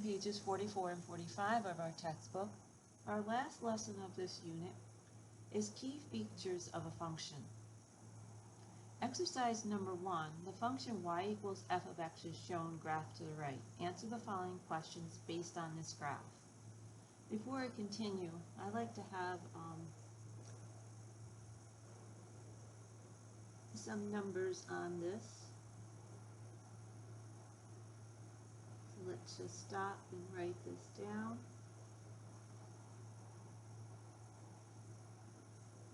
pages 44 and 45 of our textbook, our last lesson of this unit is key features of a function. Exercise number 1, the function y equals f of x is shown graph to the right. Answer the following questions based on this graph. Before I continue, I like to have some numbers on this. So let's just stop and write this down.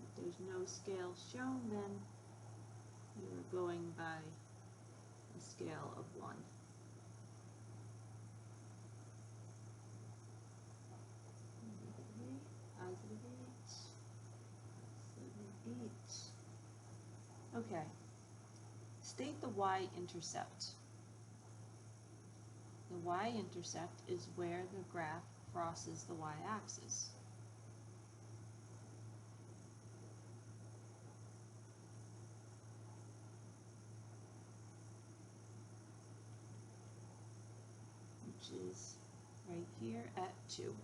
If there's no scale shown, then we are going by a scale of 1. Positive 8, 7, 8. Okay. State the y-intercept. The y-intercept is where the graph crosses the y-axis. Which is right here at 2.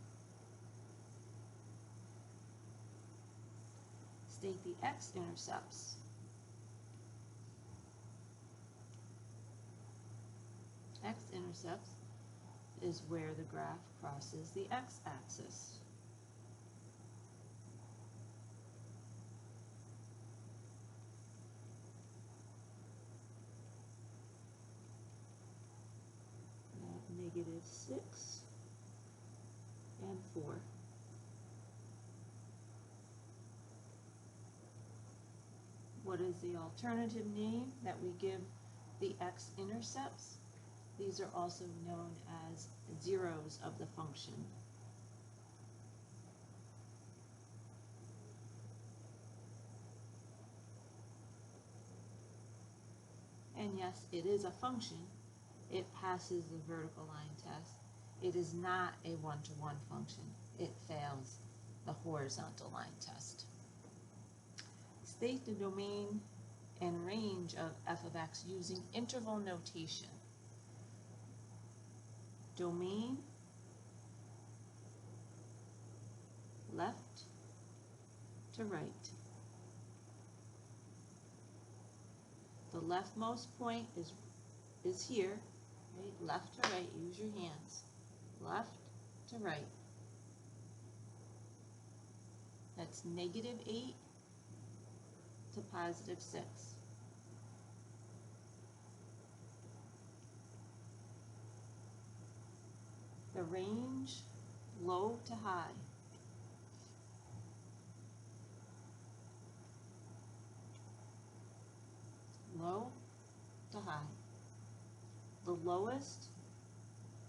State the x-intercepts. X-intercepts is where the graph crosses the x-axis. Negative 6 and 4. What is the alternative name that we give the x-intercepts? These are also known as zeros of the function. And yes, it is a function. It passes the vertical line test. It is not a one-to-one function. It fails the horizontal line test. State the domain and range of f of x using interval notation. Domain, left to right. The leftmost point is here, right? Left to right, use your hands. Left to right. That's negative 8 to positive 6. The range, low to high. Low to high. The lowest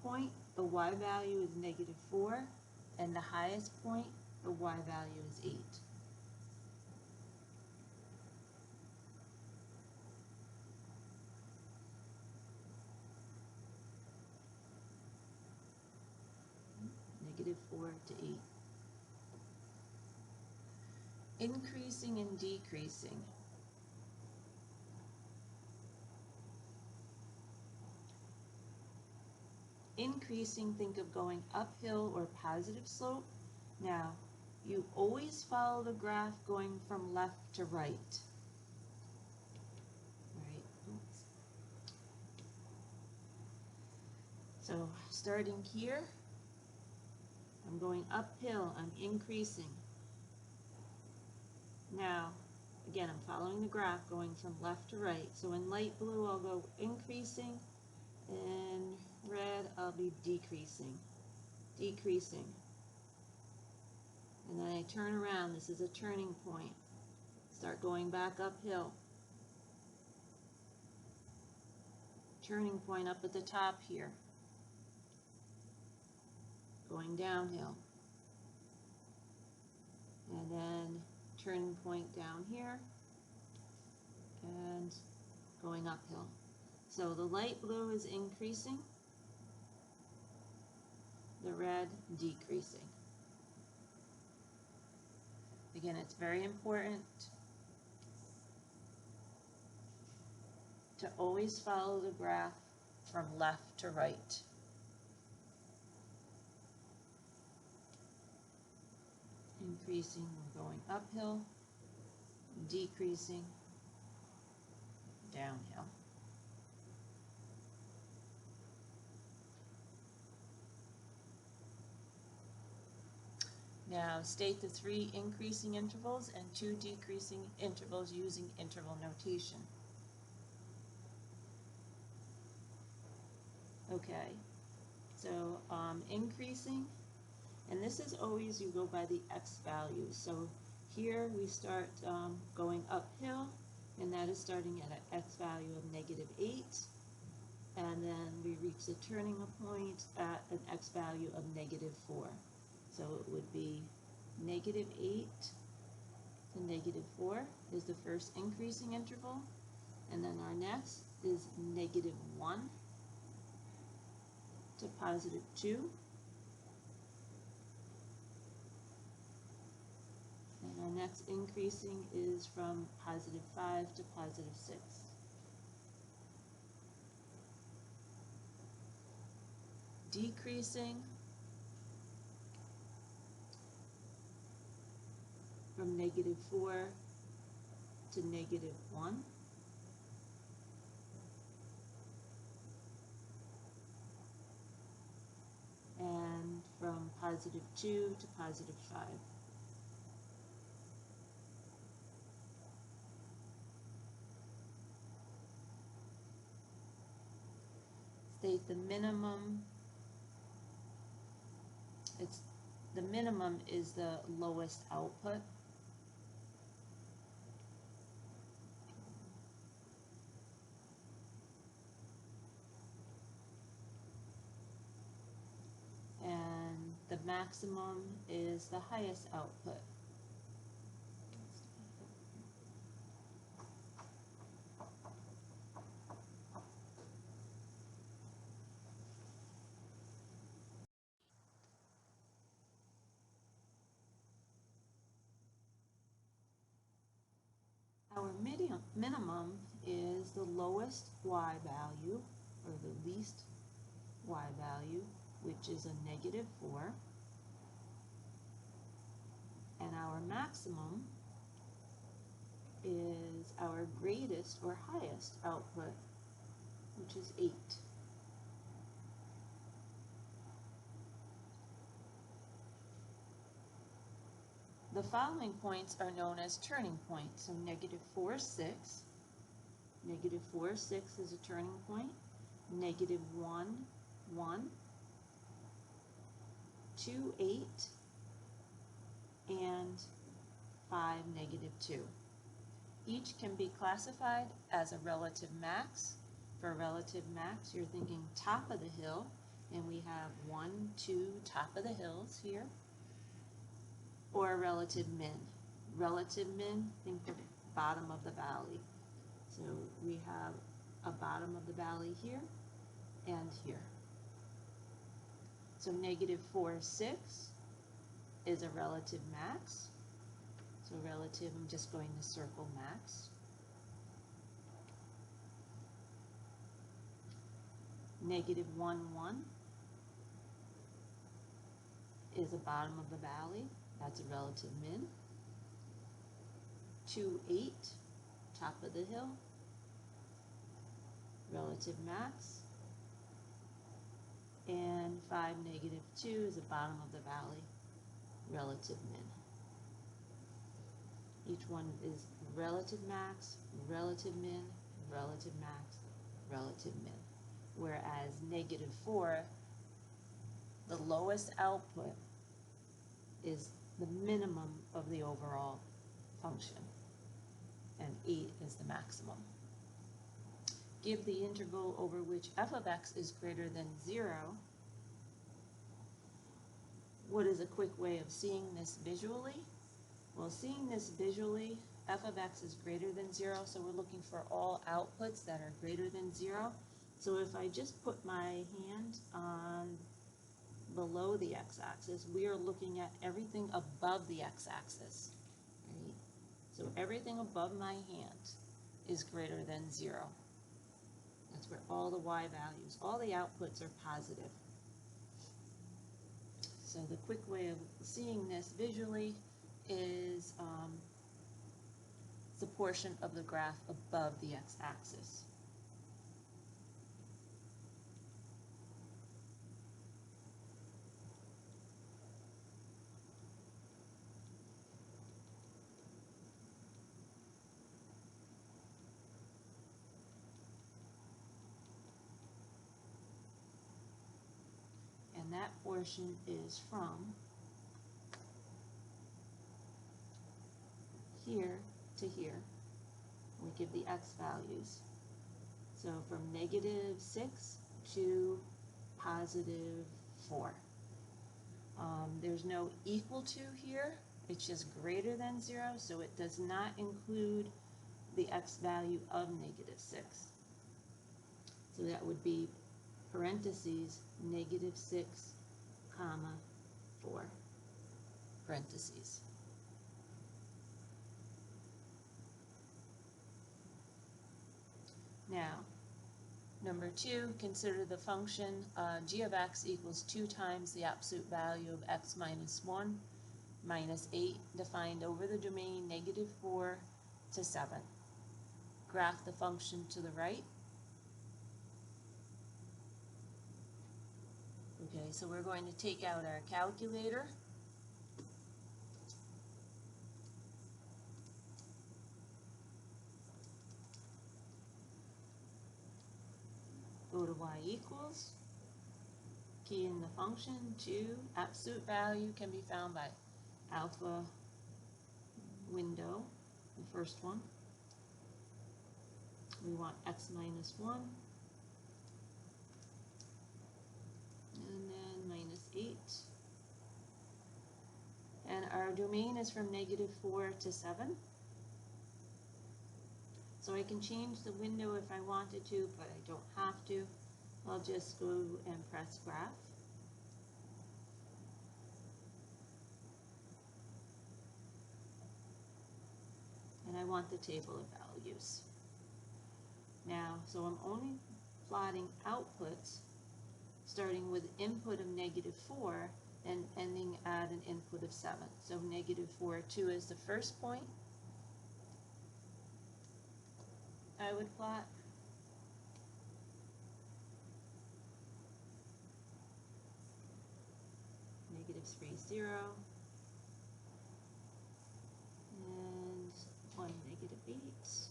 point, the y value is negative 4, and the highest point, the y value is 8. Negative 4 to 8. Increasing and decreasing. Increasing, think of going uphill or positive slope. Now, you always follow the graph going from left to right. Right. Oops. So, starting here, I'm going uphill, I'm increasing. Now, again, I'm following the graph going from left to right. So in light blue, I'll go increasing, and red, I'll be decreasing, decreasing. And then I turn around, this is a turning point. Start going back uphill. Turning point up at the top here. Going downhill. And then turning point down here. And going uphill. So the light blue is increasing. The red decreasing. Again, it's very important to always follow the graph from left to right. Increasing, we're going uphill. Decreasing, downhill. Now state the 3 increasing intervals and 2 decreasing intervals using interval notation. Okay, so increasing, and this is always, you go by the x values. So here we start going uphill, and that is starting at an x value of -8, and then we reach the turning point at an x value of -4. So it would be -8 to -4 is the first increasing interval, and then our next is -1 to +2, and our next increasing is from +5 to +6. Decreasing from -4 to -1. And from +2 to +5. State the minimum. The minimum is the lowest output. And the maximum is the highest output. Our minimum is the lowest y value, or the least y value, which is a -4. And our maximum is our greatest or highest output, which is 8. The following points are known as turning points. So -4, 6. -4, 6 is a turning point. -1, 1. 2, 8. And 5, -2. Each can be classified as a relative max. For relative max, you're thinking top of the hill, and we have 1, 2 top of the hills here. Or a relative min. Relative min, think of bottom of the valley. So we have a bottom of the valley here and here. So -4, 6 is a relative max. So relative, I'm just going to circle max. -1, 1 is a bottom of the valley. That's a relative min. 2, 8, top of the hill, relative max. And 5, -2 is the bottom of the valley, relative min. Each one is relative max, relative min, relative max, relative min. Whereas -4, the lowest output, is the minimum of the overall function, and 8 is the maximum. Give the interval over which f of x is greater than 0. What is a quick way of seeing this visually? Well, seeing this visually, f of x is greater than 0, so we're looking for all outputs that are greater than 0. So if I just put my hand on below the x-axis, we are looking at everything above the x-axis, right? So everything above my hand is greater than 0. That's where all the y values, all the outputs are positive. So the quick way of seeing this visually, is the portion of the graph above the x-axis. And that portion is from here to here. We give the x values. So from -6 to +4. There's no equal to here, it's just greater than 0, so it does not include the x value of -6. So that would be parentheses -6, comma 4, parentheses. Now, number 2, consider the function g of x equals 2 times the absolute value of x minus 1 minus 8, defined over the domain -4 to 7. Graph the function to the right. Okay, so we're going to take out our calculator. Go to y equals, key in the function 2, absolute value can be found by alpha window, the first one. We want x minus 1, and then -8. And our domain is from -4 to 7. So I can change the window if I wanted to, but I don't have to. I'll just go and press graph. And I want the table of values. Now, so I'm only plotting outputs starting with input of -4 and ending at an input of 7. So -4, 2 is the first point I would plot. -3, 0. And 1, -8.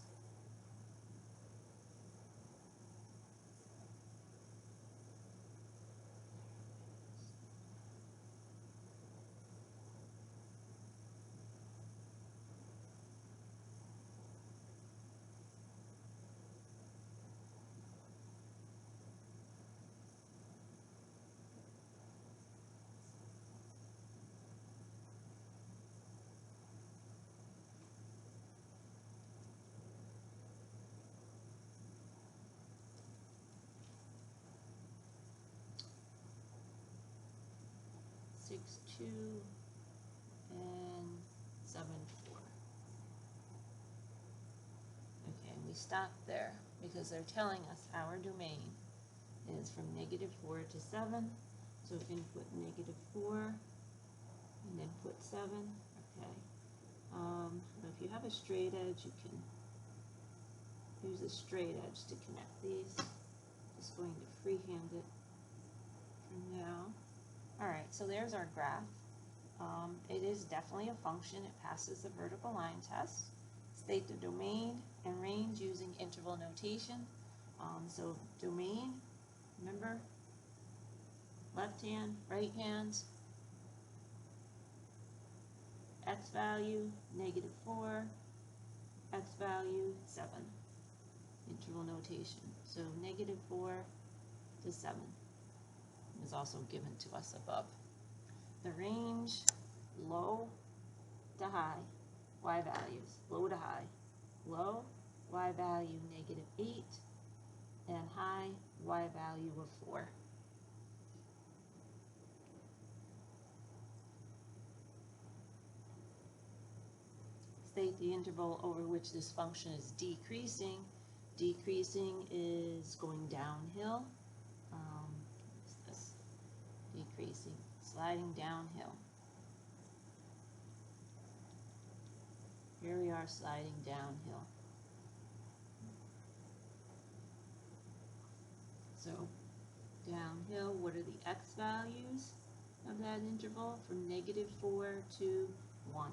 Six, 2, and 7, 4. Okay, and we stop there because they're telling us our domain is from -4 to 7. So input -4 and then put 7. Okay. If you have a straight edge, you can use a straight edge to connect these. Just going to freehand it for now. Alright, so there's our graph. It is definitely a function. It passes the vertical line test. State the domain and range using interval notation. So domain, remember, left hand, right hand, x value, -4, x value, 7. Interval notation. So -4 to 7 is also given to us above. The range, low to high, y values, low to high. Low, y value -8, and high, y value of 4. State the interval over which this function is decreasing. Decreasing is going downhill. What's this? Decreasing, sliding downhill. here we are sliding downhill. So downhill, what are the x values of that interval? From -4 to 1.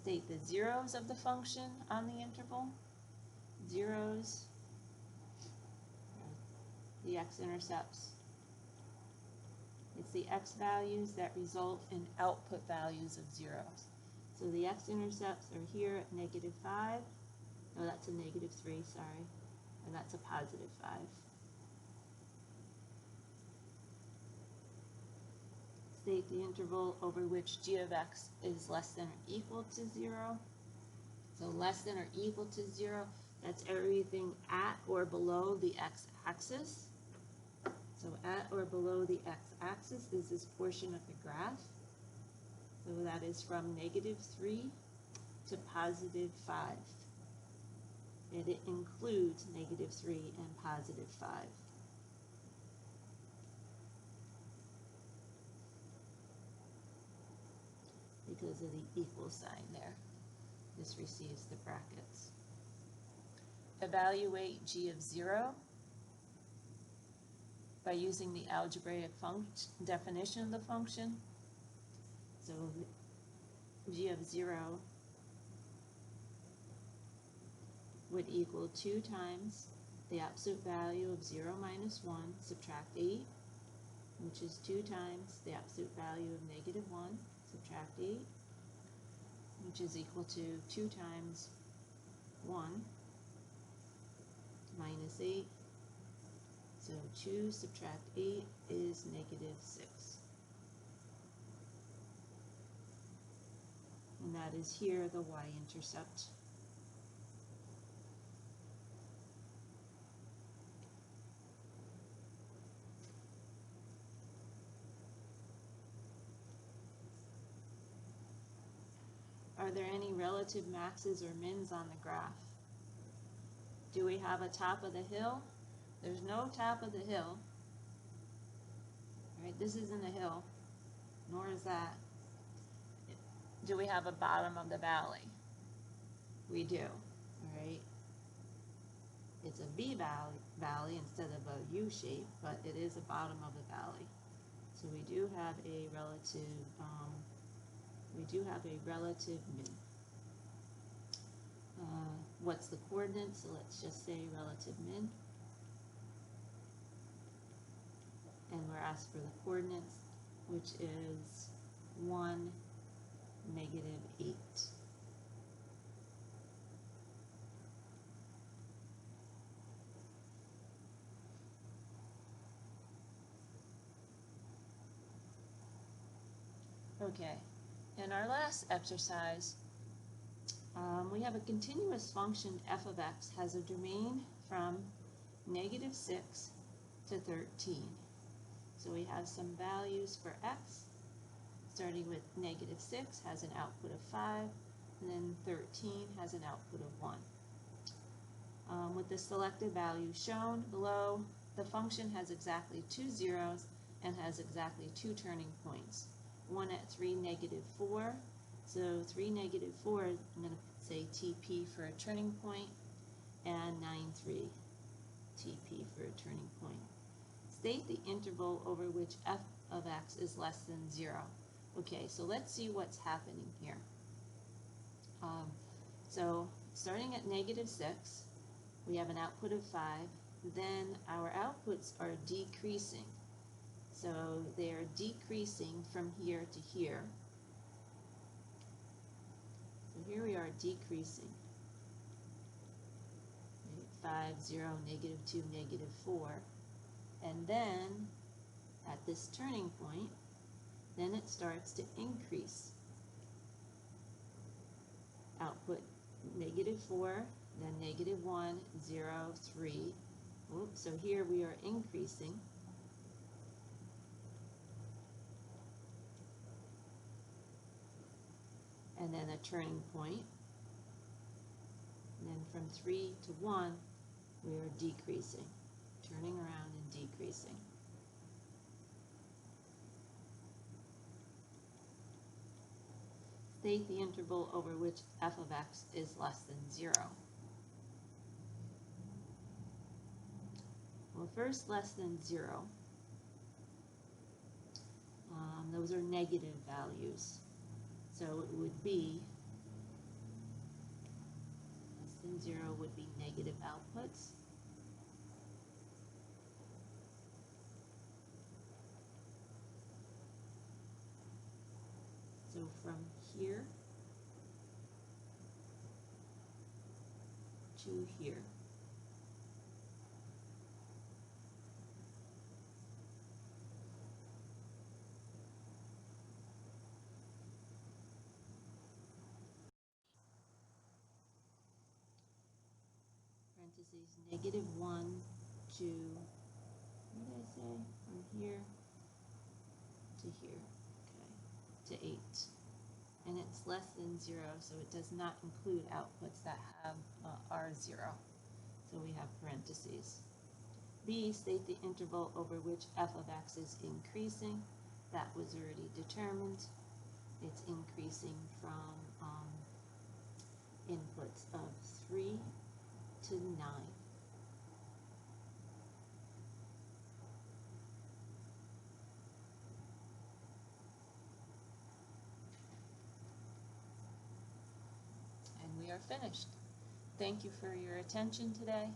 State the zeros of the function on the interval. Zeros, the x-intercepts. It's the x values that result in output values of zeros. So the x-intercepts are here at -5. No, that's a -3, sorry. And that's a +5. State the interval over which g of x is less than or equal to 0. So less than or equal to 0, that's everything at or below the x-axis. So at or below the x-axis is this portion of the graph. So that is from -3 to +5. And it includes -3 and +5. Because of the equal sign there. This receives the brackets. Evaluate g of 0 by using the algebraic definition of the function. So g of 0 would equal 2 times the absolute value of 0 minus 1, subtract 8, which is 2 times the absolute value of -1, subtract 8, which is equal to 2 times 1 minus 8. So 2 subtract 8 is -6. And that is here the y-intercept. Are there any relative maxes or mins on the graph? Do we have a top of the hill? There's no top of the hill. All right, this isn't a hill, nor is that. Do we have a bottom of the valley? We do, all right? It's a V valley instead of a U shape, but it is a bottom of the valley. So we do have a relative min. What's the coordinate? So let's just say relative min. And we're asked for the coordinates, which is 1, -8. Okay, in our last exercise, we have a continuous function f of x has a domain from -6 to 13. So we have some values for x, starting with -6 has an output of 5, and then 13 has an output of 1. With the selected value shown below, the function has exactly 2 zeros and has exactly 2 turning points. One at 3, -4. So 3, -4, I'm going to say TP for a turning point, and 9, 3, TP for a turning point. State the interval over which f of x is less than 0. Okay, so let's see what's happening here. So starting at -6, we have an output of 5. Then our outputs are decreasing. So they are decreasing from here to here. So here we are decreasing. 5, 0, -2, -4. And then at this turning point, then it starts to increase. Output -4, then -1, 0, 3. Oops, so here we are increasing. And then a turning point. And then from 3 to 1, we are decreasing, turning around and decreasing. State the interval over which f of x is less than 0. Well, first, less than 0. Those are negative values. So it would be, less than 0 would be negative outputs. So from here to here. Parentheses, -1 to, what did I say? From here to here, okay, to 8. And it's less than 0, so it does not include outputs that have are 0. So we have parentheses. B, state the interval over which f of x is increasing. That was already determined. It's increasing from inputs of 3 to 9. And we are finished. Thank you for your attention today.